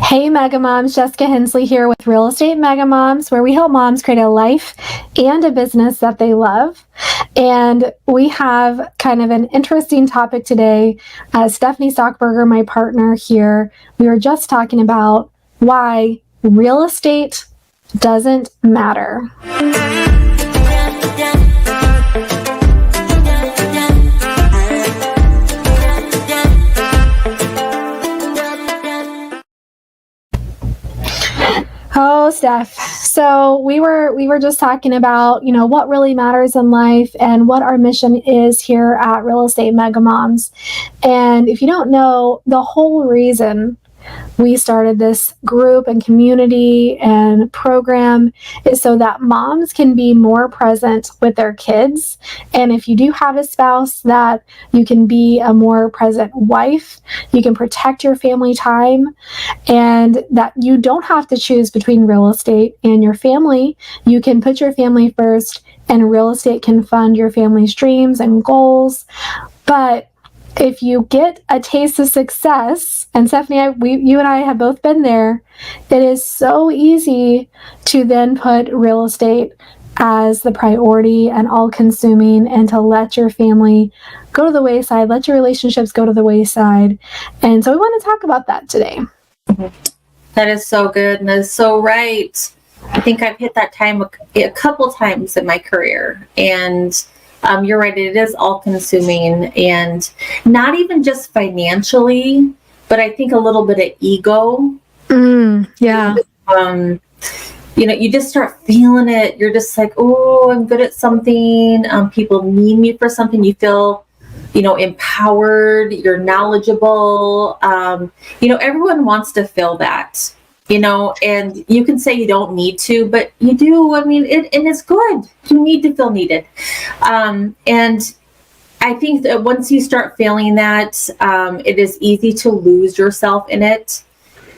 Hey Mega Moms, Jessica Hensley here with Real Estate Mega Moms, where we help moms create a life and a business that they love. And we have kind of an interesting topic today. Stefanie Stockberger, my partner here, we were just talking about why real estate doesn't matter. Oh, Steph. So we were just talking about, what really matters in life and what our mission is here at Real Estate Mega Moms. And if you don't know, the whole reason we started this group and community and program is so that moms can be more present with their kids. And if you do have a spouse, that you can be a more present wife, you can protect your family time, and that you don't have to choose between real estate and your family. You can put your family first, and real estate can fund your family's dreams and goals. But if you get a taste of success, and Stephanie, you and I have both been there, it is so easy to then put real estate as the priority and all-consuming, and to let your family go to the wayside, let your relationships go to the wayside. And so we want to talk about that today. That is so good, and that is so right. I think I've hit that time a couple times in my career, and you're right, it is all-consuming, and not even just financially, but I think a little bit of ego. Yeah. You just start feeling it. You're just like, oh, I'm good at something. People need me for something. You feel, empowered. You're knowledgeable. Everyone wants to feel that. And you can say you don't need to, but you do. I mean, and it's good. You need to feel needed. And I think that once you start feeling that, it is easy to lose yourself in it.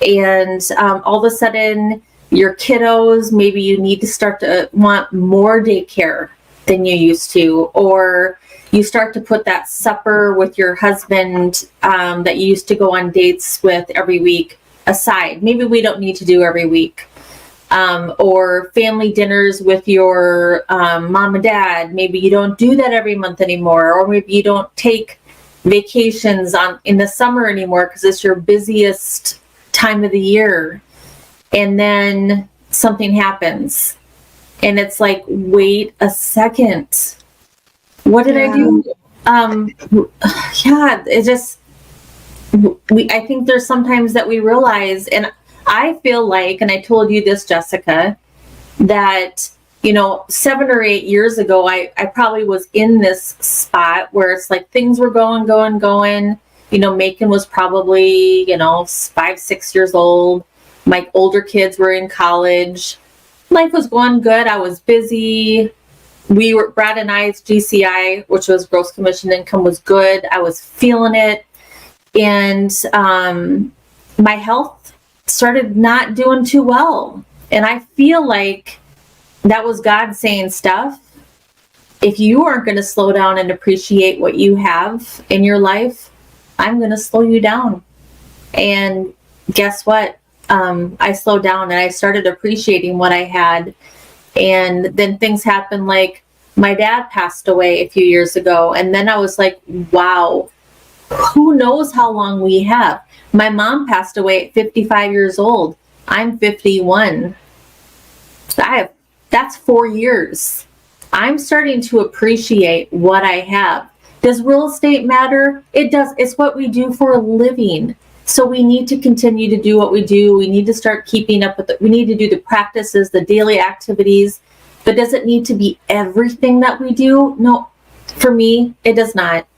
And all of a sudden, your kiddos, maybe you need to start to want more daycare than you used to, or you start to put that supper with your husband that you used to go on dates with every week aside. Maybe we don't need to do every week. Or family dinners with your mom and dad. Maybe you don't do that every month anymore. Or maybe you don't take vacations in the summer anymore because it's your busiest time of the year. And then something happens. And it's like, wait a second. What did I do? It just... I think there's sometimes that we realize, and I feel like, and I told you this, Jessica, that, 7 or 8 years ago, I probably was in this spot where it's like things were going. Macon was probably, 5, 6 years old. My older kids were in college. Life was going good. I was busy. Brad and I's GCI, which was gross commission income, was good. I was feeling it. And my health started not doing too well. And I feel like that was God saying, Steph, if you aren't going to slow down and appreciate what you have in your life, I'm going to slow you down. And guess what? I slowed down and I started appreciating what I had. And then things happened, like my dad passed away a few years ago. And then I was like, wow. Who knows how long we have? My mom passed away at 55 years old. I'm 51. That's 4 years. I'm starting to appreciate what I have. Does real estate matter? It does. It's what we do for a living. So we need to continue to do what we do. We need to start keeping up with it. We need to do the practices, the daily activities. But does it need to be everything that we do? No, for me, it does not.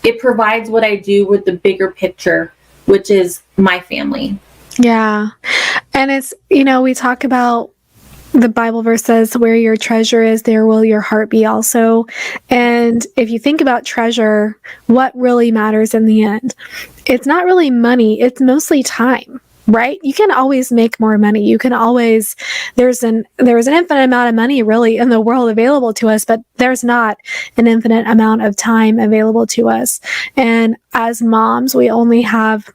It provides what I do with the bigger picture, which is my family. Yeah. And it's, we talk about the Bible verse says, where your treasure is, there will your heart be also. And if you think about treasure, what really matters in the end? It's not really money. It's mostly time. Right? You can always make more money. You can always, there's an infinite amount of money really in the world available to us, but there's not an infinite amount of time available to us. And as moms, we only have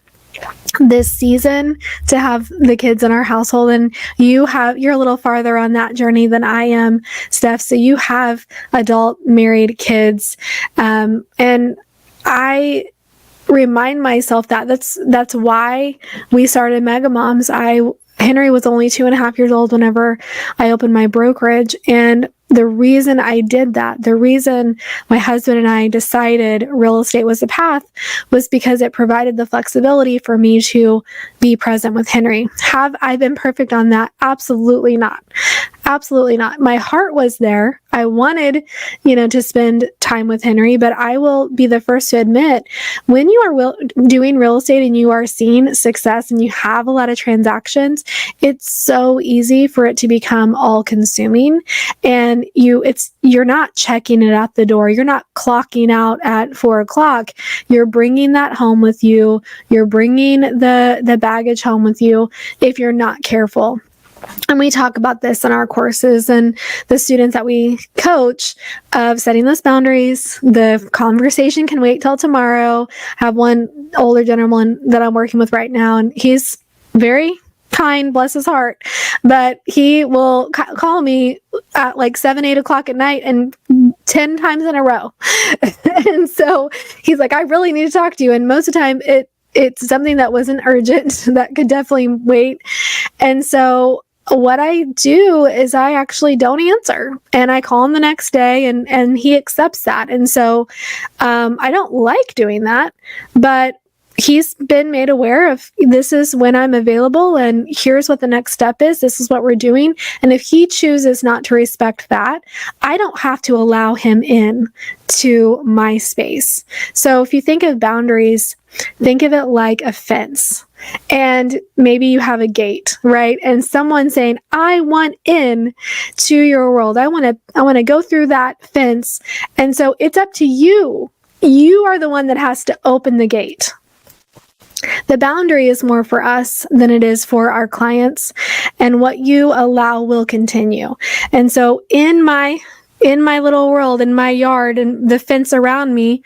this season to have the kids in our household, and you're a little farther on that journey than I am, Steph. So you have adult married kids, and I remind myself that that's why we started Mega Moms. Henry was only 2.5 years old whenever I opened my brokerage, and the reason I did that, the reason my husband and I decided real estate was the path, was because it provided the flexibility for me to be present with Henry. Have I been perfect on that? Absolutely not. Absolutely not. My heart was there. I wanted, to spend time with Henry, but I will be the first to admit, when you are doing real estate and you are seeing success and you have a lot of transactions, it's so easy for it to become all consuming, and you're not checking it at the door. You're not clocking out at 4:00. You're bringing that home with you. You're bringing the baggage home with you if you're not careful. And we talk about this in our courses and the students that we coach, of setting those boundaries. The conversation can wait till tomorrow. I have one older gentleman that I'm working with right now, and he's very kind, bless his heart, but he will call me at like 7, 8 o'clock at night and 10 times in a row. And so he's like, I really need to talk to you. And most of the time it's something that wasn't urgent, that could definitely wait. And so what I do is I actually don't answer, and I call him the next day, and he accepts that. And so I don't like doing that, but he's been made aware of, this is when I'm available, and here's what the next step is. This is what we're doing. And if he chooses not to respect that, I don't have to allow him in to my space. So if you think of boundaries, think of it like a fence. And maybe you have a gate, right? And someone saying, I want in to your world. I want to go through that fence. And so it's up to you. You are the one that has to open the gate. The boundary is more for us than it is for our clients, and what you allow will continue. And so in my little world, in my yard and the fence around me,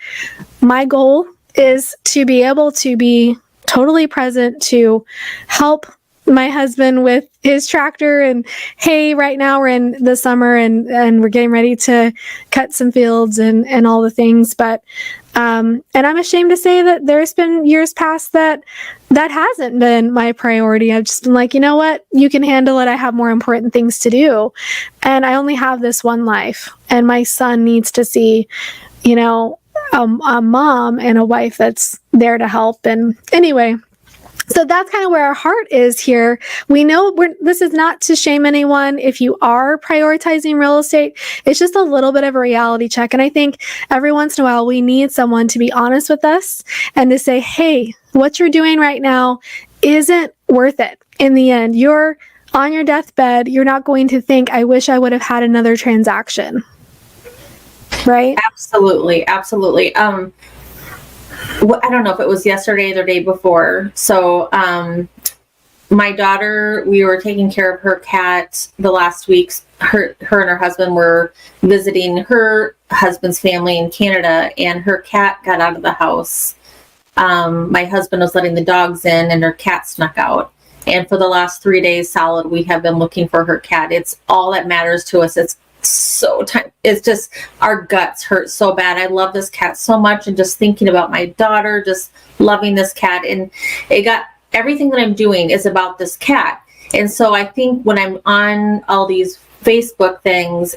my goal is to be able to be totally present, to help my husband with his tractor. And hey, right now we're in the summer and we're getting ready to cut some fields and all the things. But and I'm ashamed to say that there's been years past that hasn't been my priority. I've just been like, you know what? You can handle it. I have more important things to do. And I only have this one life. And my son needs to see, a mom and a wife that's there to help. And anyway, so that's kind of where our heart is here. We know this is not to shame anyone. If you are prioritizing real estate, it's just a little bit of a reality check. And I think every once in a while, we need someone to be honest with us and to say, hey, what you're doing right now isn't worth it. In the end, you're on your deathbed. You're not going to think, I wish I would have had another transaction. Right? Absolutely. Absolutely. I don't know if it was yesterday or the day before. So, my daughter, we were taking care of her cat the last weeks. Her and her husband were visiting her husband's family in Canada, and her cat got out of the house. My husband was letting the dogs in, and her cat snuck out. And for the last 3 days solid, we have been looking for her cat. It's all that matters to us. It's just, our guts hurt so bad. I love this cat so much, and just thinking about my daughter, just loving this cat, and everything that I'm doing is about this cat. And so I think when I'm on all these Facebook things,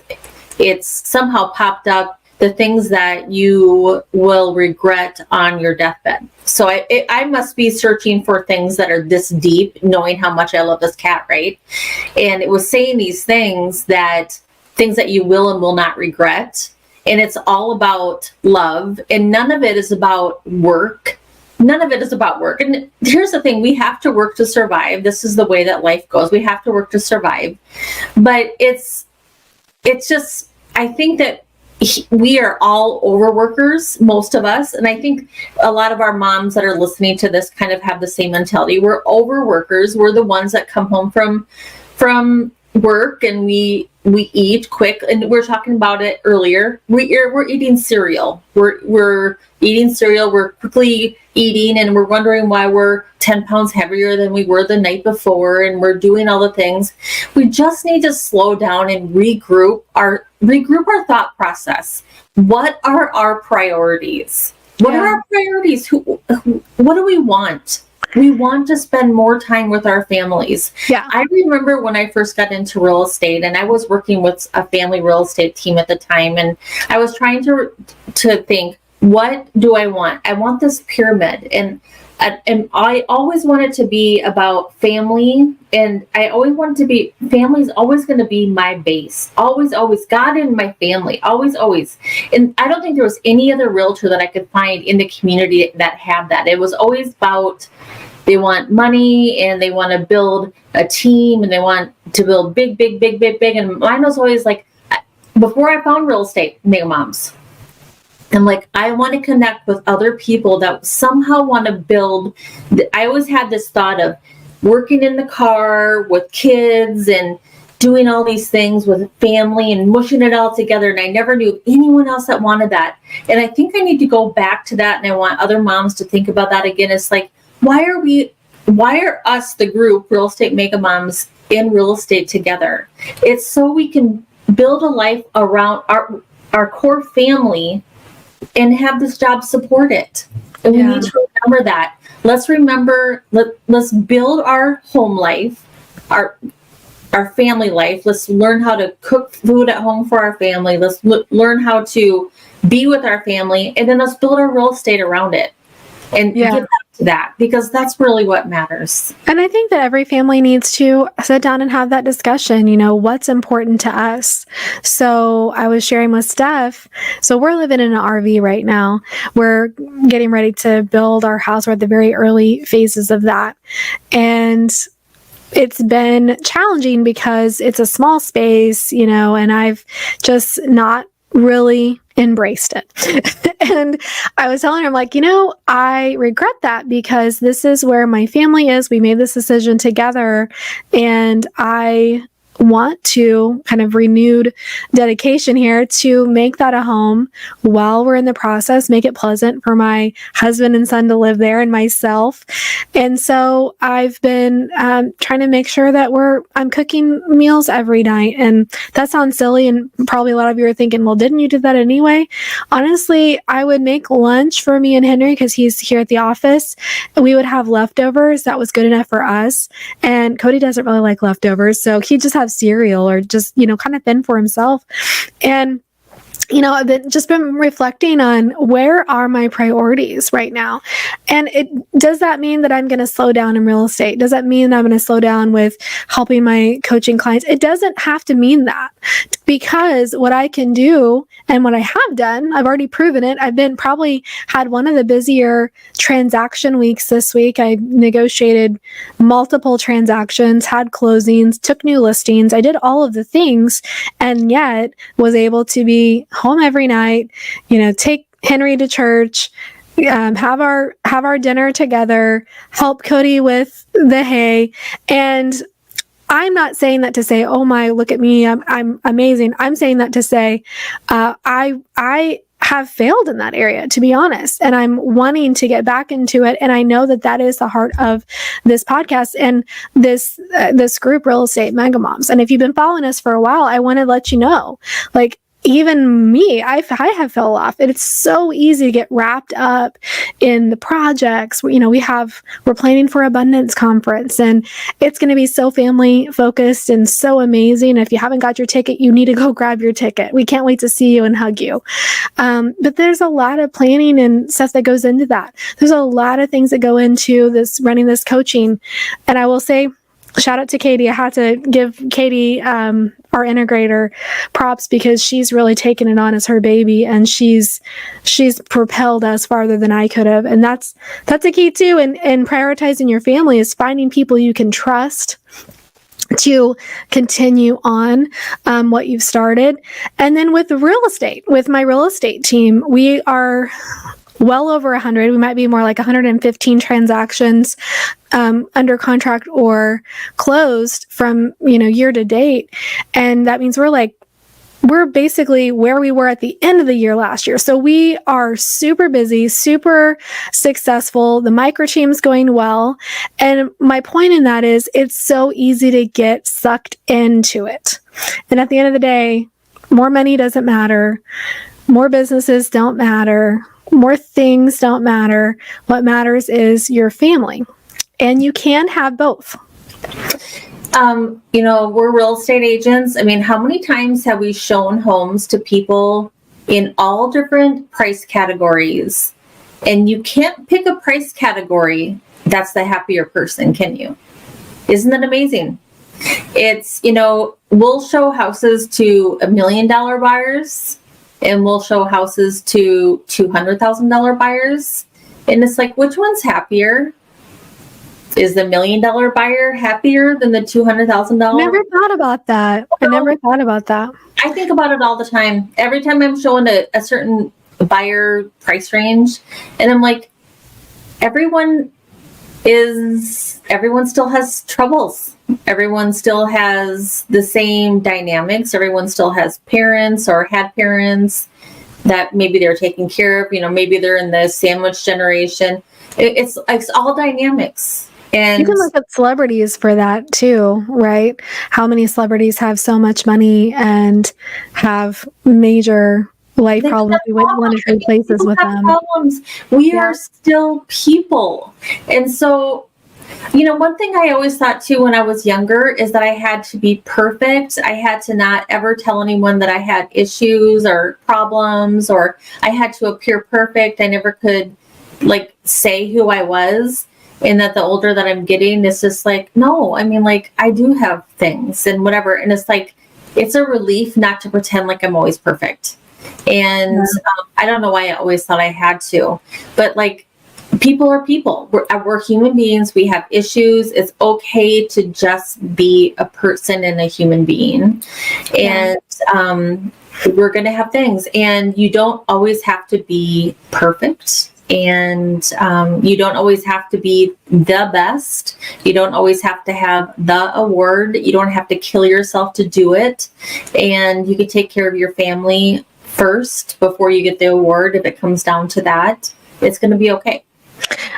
it's somehow popped up the things that you will regret on your deathbed. So I must be searching for things that are this deep, knowing how much I love this cat, right? And it was saying these things that you will and will not regret. And it's all about love. And none of it is about work. None of it is about work. And here's the thing, we have to work to survive. This is the way that life goes. We have to work to survive. But it's just, I think that we are all overworkers, most of us. And I think a lot of our moms that are listening to this kind of have the same mentality. We're overworkers. We're the ones that come home from work, and we we eat quick, and we're talking about it earlier. We're eating cereal. We're eating cereal. We're quickly eating, and we're wondering why we're 10 pounds heavier than we were the night before, and we're doing all the things. We just need to slow down and regroup our thought process. What are our priorities? What are our priorities? What do we want? We want to spend more time with our families. Yeah. I remember when I first got into real estate, and I was working with a family real estate team at the time, and I was trying to think, what do I want? I want this pyramid, and I always wanted to be about family, and I always wanted to be, family's always going to be my base. Always, always. God and my family. Always, always. And I don't think there was any other realtor that I could find in the community that had that. It was always about, they want money, and they want to build a team, and they want to build big, big, big, big, big. And mine was always like, before I found real estate, mega moms. I'm like, I want to connect with other people that somehow want to build. I always had this thought of working in the car with kids and doing all these things with family and mushing it all together. And I never knew anyone else that wanted that. And I think I need to go back to that. And I want other moms to think about that again. It's like, why are us, the group, Real Estate Mega Moms, in real estate together? It's so we can build a life around our core family and have this job support it. And we need to remember that. Let's build our home life, our family life. Let's learn how to cook food at home for our family. Let's learn how to be with our family, and then let's build our real estate around it and get back to that, because that's really what matters. And I think that every family needs to sit down and have that discussion, what's important to us. So I was sharing with Steph, so we're living in an RV right now. We're getting ready to build our house. We're at the very early phases of that. And it's been challenging because it's a small space, and I've just not really embraced it. And I was telling her, I'm like, I regret that, because this is where my family is. We made this decision together, and I want to kind of renewed dedication here to make that a home while we're in the process, make it pleasant for my husband and son to live there, and myself. And so I've been trying to make sure that I'm cooking meals every night. And that sounds silly, and probably a lot of you are thinking, well, didn't you do that anyway? Honestly, I would make lunch for me and Henry, because he's here at the office, and we would have leftovers. That was good enough for us. And Cody doesn't really like leftovers, so he just have cereal or just, kind of fend for himself. And I've just been reflecting on, where are my priorities right now? And does that mean that I'm going to slow down in real estate? Does that mean I'm going to slow down with helping my coaching clients? It doesn't have to mean that, because what I can do, and what I have done, I've already proven it. I've probably had one of the busier transaction weeks this week. I negotiated multiple transactions, had closings, took new listings. I did all of the things, and yet was able to be home every night, take Henry to church, have our dinner together, help Cody with the hay. And I'm not saying that to say, oh my, look at me, I'm amazing. I'm saying that to say, I have failed in that area, to be honest, and I'm wanting to get back into it. And I know that is the heart of this podcast and this group, Real Estate Mega Moms. And if you've been following us for a while, I want to let you know, like, even me, I have fell off. It's so easy to get wrapped up in the projects. We're planning for Abundance Conference, and it's going to be so family focused and so amazing. If you haven't got your ticket, you need to go grab your ticket. We can't wait to see you and hug you. But there's a lot of planning and stuff that goes into that. There's a lot of things that go into running this coaching. And I will say, shout out to Katie. I had to give Katie, our integrator, props, because she's really taken it on as her baby, and she's propelled us farther than I could have. And that's a key too. And prioritizing your family is finding people you can trust to continue on what you've started. And then with real estate, with my real estate team, we are well over 100. We might be more like 115 transactions under contract or closed from, year to date. And that means we're basically where we were at the end of the year last year. So we are super busy, super successful. The micro team's going well. And my point in that is it's so easy to get sucked into it. And at the end of the day, more money doesn't matter. More businesses don't matter. More things don't matter. What matters is your family. And you can have both. We're real estate agents. I mean, how many times have we shown homes to people in all different price categories? And you can't pick a price category that's the happier person, can you? Isn't that amazing? It's, we'll show houses to $1 million buyers, and we'll show houses to $200,000 buyers. And it's like, which one's happier? Is the $1 million buyer happier than the $200,000? Never thought about that. I never thought about that. I think about it all the time. Every time I'm showing a certain buyer price range, and I'm like, everyone still has troubles. Everyone still has the same dynamics. Everyone still has parents or had parents that maybe they're taking care of. Maybe they're in the sandwich generation. It's all dynamics. And you can look at celebrities for that too, right? How many celebrities have so much money and have major life problems? We went to trade places with them. Problems. We are still people. And so, one thing I always thought too when I was younger is that I had to be perfect. I had to not ever tell anyone that I had issues or problems, or I had to appear perfect. I never could say who I was. And that the older that I'm getting, it's just no, I do have things and whatever. And it's it's a relief not to pretend like I'm always perfect. And I don't know why I always thought I had to, but people are people. We're human beings. We have issues. It's okay to just be a person and a human being. And we're going to have things. And you don't always have to be perfect. And you don't always have to be the best. You don't always have to have the award. You don't have to kill yourself to do it. And you can take care of your family first before you get the award. If it comes down to that, it's going to be okay.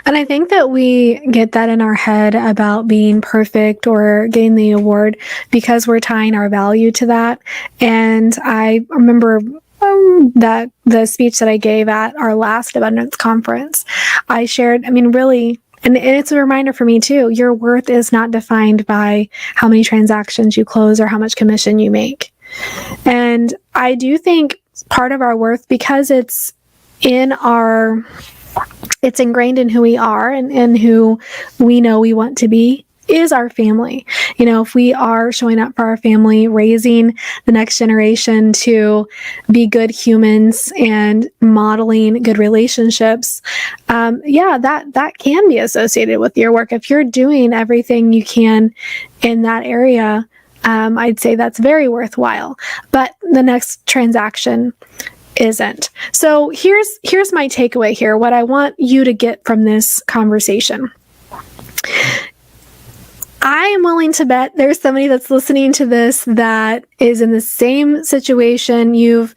And I think that we get that in our head about being perfect or getting the award because we're tying our value to that. And I remember that the speech that I gave at our last abundance conference, I shared, really, and it's a reminder for me too, your worth is not defined by how many transactions you close or how much commission you make. And I do think part of our worth, because it's ingrained in who we are and who we know we want to be, is our family. If we are showing up for our family, raising the next generation to be good humans and modeling good relationships, that can be associated with your work. If you're doing everything you can in that area, I'd say that's very worthwhile. But the next transaction isn't. So here's my takeaway here. What I want you to get from this conversation. I am willing to bet there's somebody that's listening to this that is in the same situation. You've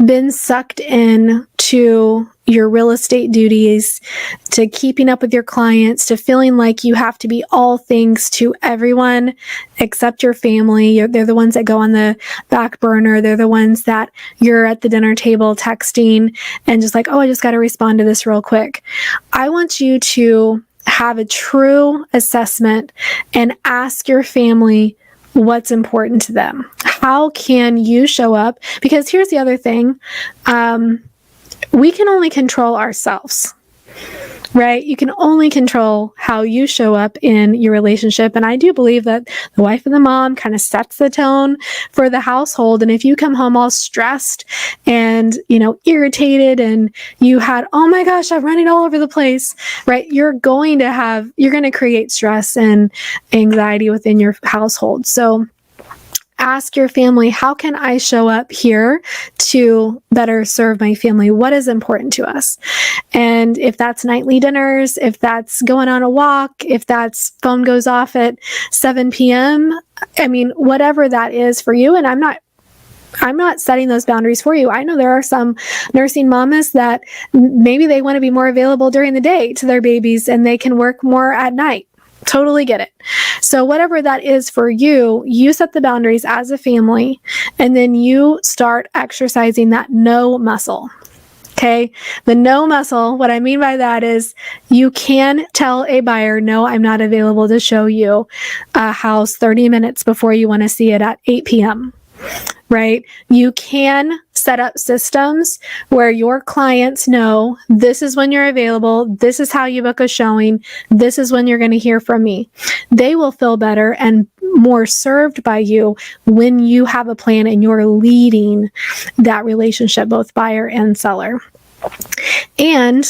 been sucked in to your real estate duties, to keeping up with your clients, to feeling like you have to be all things to everyone except your family. They're the ones that go on the back burner. They're the ones that you're at the dinner table texting and just I just got to respond to this real quick. I want you to have a true assessment and ask your family what's important to them. How can you show up? Because here's the other thing. We can only control ourselves, right? You can only control how you show up in your relationship. And I do believe that the wife and the mom kind of sets the tone for the household. And if you come home all stressed and, irritated and you had, oh my gosh, I'm running all over the place, right? You're going to create stress and anxiety within your household. So ask your family, how can I show up here to better serve my family? What is important to us? And if that's nightly dinners, if that's going on a walk, if that's phone goes off at 7 p.m., I mean, whatever that is for you. And I'm not setting those boundaries for you. I know there are some nursing mamas that maybe they want to be more available during the day to their babies and they can work more at night. Totally get it. So whatever that is for you, you set the boundaries as a family, and then you start exercising that no muscle. Okay. The no muscle, what I mean by that is you can tell a buyer, no, I'm not available to show you a house 30 minutes before you want to see it at 8 p.m. Right? You can set up systems where your clients know this is when you're available, this is how you book a showing, this is when you're going to hear from me. They will feel better and more served by you when you have a plan and you're leading that relationship, both buyer and seller. And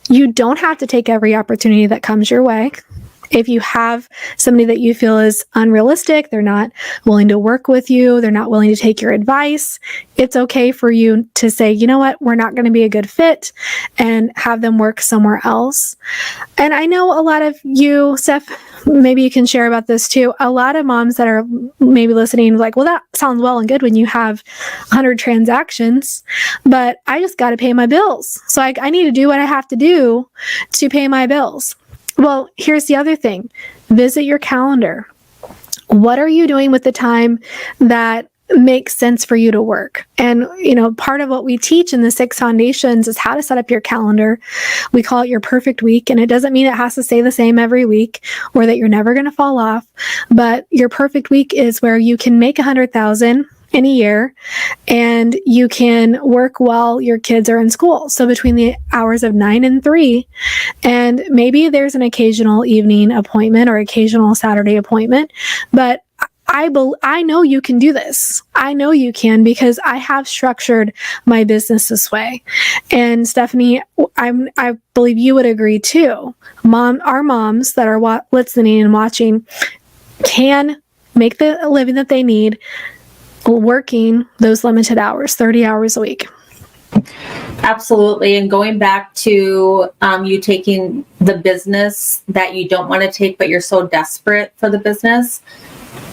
you don't have to take every opportunity that comes your way. If you have somebody that you feel is unrealistic, they're not willing to work with you, they're not willing to take your advice, it's okay for you to say, you know what, we're not going to be a good fit, and have them work somewhere else. And I know a lot of you, Steph, maybe you can share about this too. A lot of moms that are maybe listening like, well, that sounds well and good when you have 100 transactions, but I just got to pay my bills. So I need to do what I have to do to pay my bills. Well, here's the other thing. Visit your calendar. What are you doing with the time that makes sense for you to work? And, part of what we teach in the 6 foundations is how to set up your calendar. We call it your perfect week. And it doesn't mean it has to stay the same every week or that you're never going to fall off. But your perfect week is where you can make 100,000 in a year and you can work while your kids are in school. So between the hours of 9 and 3, and maybe there's an occasional evening appointment or occasional Saturday appointment, but I know you can do this. I know you can because I have structured my business this way. And Stefanie, I believe you would agree too. Our moms that are listening and watching can make the living that they need working those limited hours, 30 hours a week. Absolutely. And going back to you taking the business that you don't want to take, but you're so desperate for the business,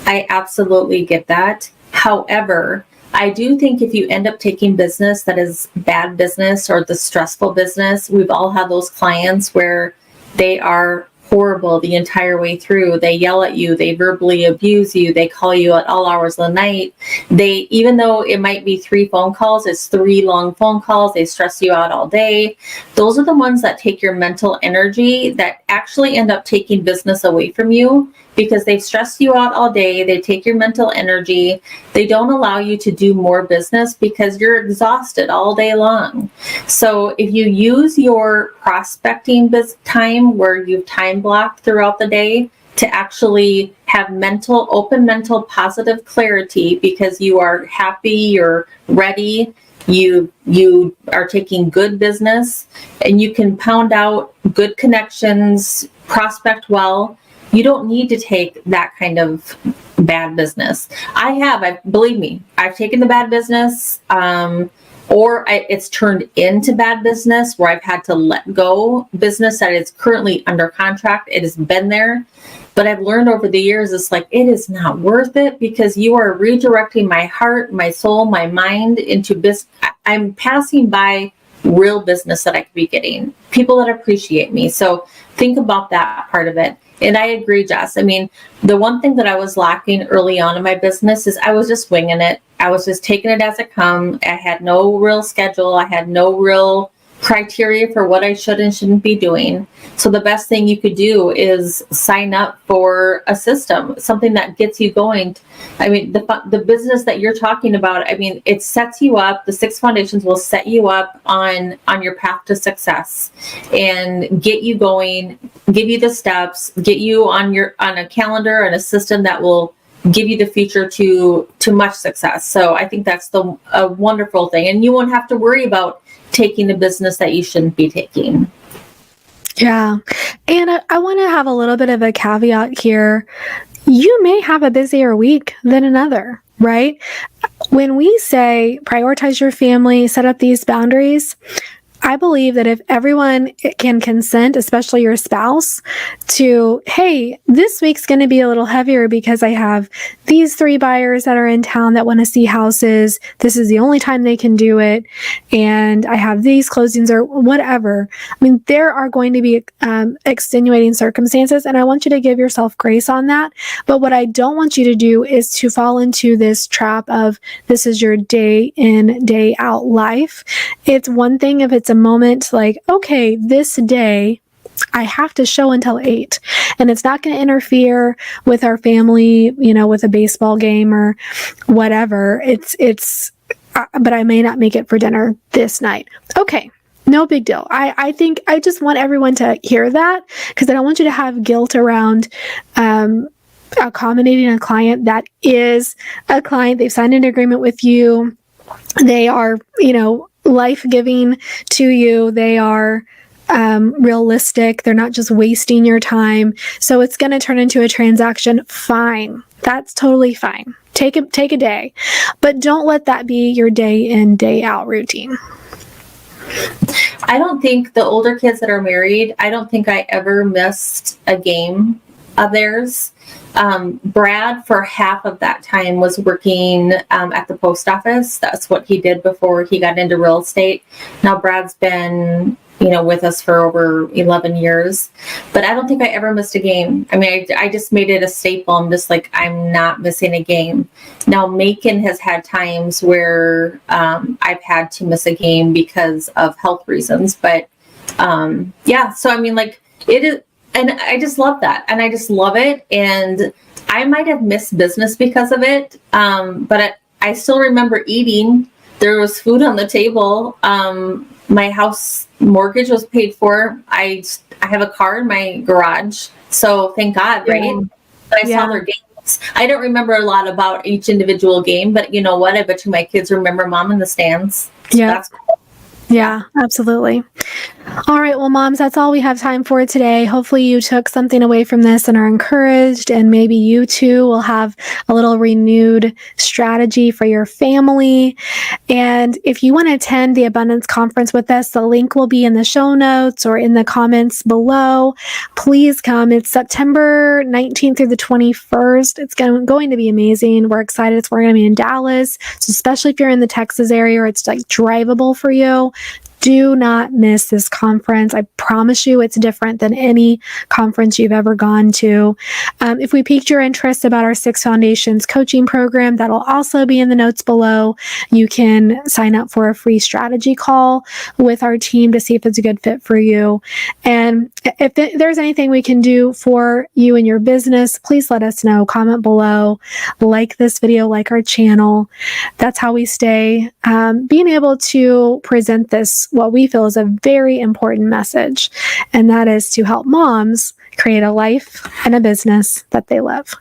I absolutely get that. However, I do think if you end up taking business that is bad business or the stressful business, we've all had those clients where they are horrible the entire way through. They yell at you, they verbally abuse you, they call you at all hours of the night. Even though it might be 3 phone calls, it's 3 long phone calls, they stress you out all day. Those are the ones that take your mental energy that actually end up taking business away from you because they've stressed you out all day. They take your mental energy. They don't allow you to do more business because you're exhausted all day long. So if you use your prospecting time where you've time blocked throughout the day to actually have open mental, positive clarity because you are happy, you're ready, you are taking good business, and you can pound out good connections, prospect well, you don't need to take that kind of bad business. Believe me, I've taken the bad business, it's turned into bad business where I've had to let go business that is currently under contract. It has been there, but I've learned over the years, it's like, it is not worth it because you are redirecting my heart, my soul, my mind into business. I'm passing by real business that I could be getting, people that appreciate me. So think about that part of it. And I agree, Jess. I mean, the one thing that I was lacking early on in my business is I was just winging it. I was just taking it as it come. I had no real schedule. I had no real criteria for what I should and shouldn't be doing. So the best thing you could do is sign up for a system, something that gets you going. I mean, the business that you're talking about, I mean, it sets you up. The 6 foundations will set you up on your path to success and get you going, give you the steps, get you on a calendar and a system that will give you the future to much success. So I think that's a wonderful thing. And you won't have to worry about taking a business that you shouldn't be taking. Yeah. And I want to have a little bit of a caveat here. You may have a busier week than another. right? When we say prioritize your family, set up these boundaries, I believe that if everyone can consent, especially your spouse, to, hey, this week's going to be a little heavier because I have these 3 buyers that are in town that want to see houses. This is the only time they can do it. And I have these closings or whatever. I mean, there are going to be extenuating circumstances, and I want you to give yourself grace on that. But what I don't want you to do is to fall into this trap of this is your day in, day out life. It's one thing if it's a moment like, okay, this day I have to show until 8, and it's not going to interfere with our family, with a baseball game or whatever. But I may not make it for dinner this night. Okay. No big deal. I think I just want everyone to hear that, because I don't want you to have guilt around, accommodating a client that is a client. They've signed an agreement with you. They are, life-giving to you. They are realistic. They're not just wasting your time. So it's going to turn into a transaction. Fine. That's totally fine. Take a day, but don't let that be your day in, day out routine. I don't think the older kids that are married, I don't think I ever missed a game of theirs. Brad, for half of that time, was working at the post office. That's what he did before he got into real estate. Now Brad's been, with us for over 11 years, but I don't think I ever missed a game. I mean, I just made it a staple. I'm just like, I'm not missing a game. Now Macon has had times where I've had to miss a game because of health reasons, but so I mean, like, it is. And I just love that. And I just love it. And I might have missed business because of it. But I still remember eating. There was food on the table. My house mortgage was paid for. I have a car in my garage. So thank God, right? Yeah. But I saw their games. I don't remember a lot about each individual game, but you know what? I bet you my kids remember Mom in the stands. So Yeah. that's cool. Yeah, absolutely. All right. Well, moms, that's all we have time for today. Hopefully you took something away from this and are encouraged, and maybe you too will have a little renewed strategy for your family. And if you want to attend the Abundance Conference with us, the link will be in the show notes or in the comments below. Please come. It's September 19th through the 21st. It's going to be amazing. We're excited. We're going to be in Dallas. So especially if you're in the Texas area or it's like drivable for you, do not miss this conference. I promise you it's different than any conference you've ever gone to. If we piqued your interest about our 6 Foundations coaching program, that'll also be in the notes below. You can sign up for a free strategy call with our team to see if it's a good fit for you. And if there's anything we can do for you and your business, please let us know. Comment below, like this video, like our channel. That's how we stay being able to present this, what we feel is a very important message, and that is to help moms create a life and a business that they love.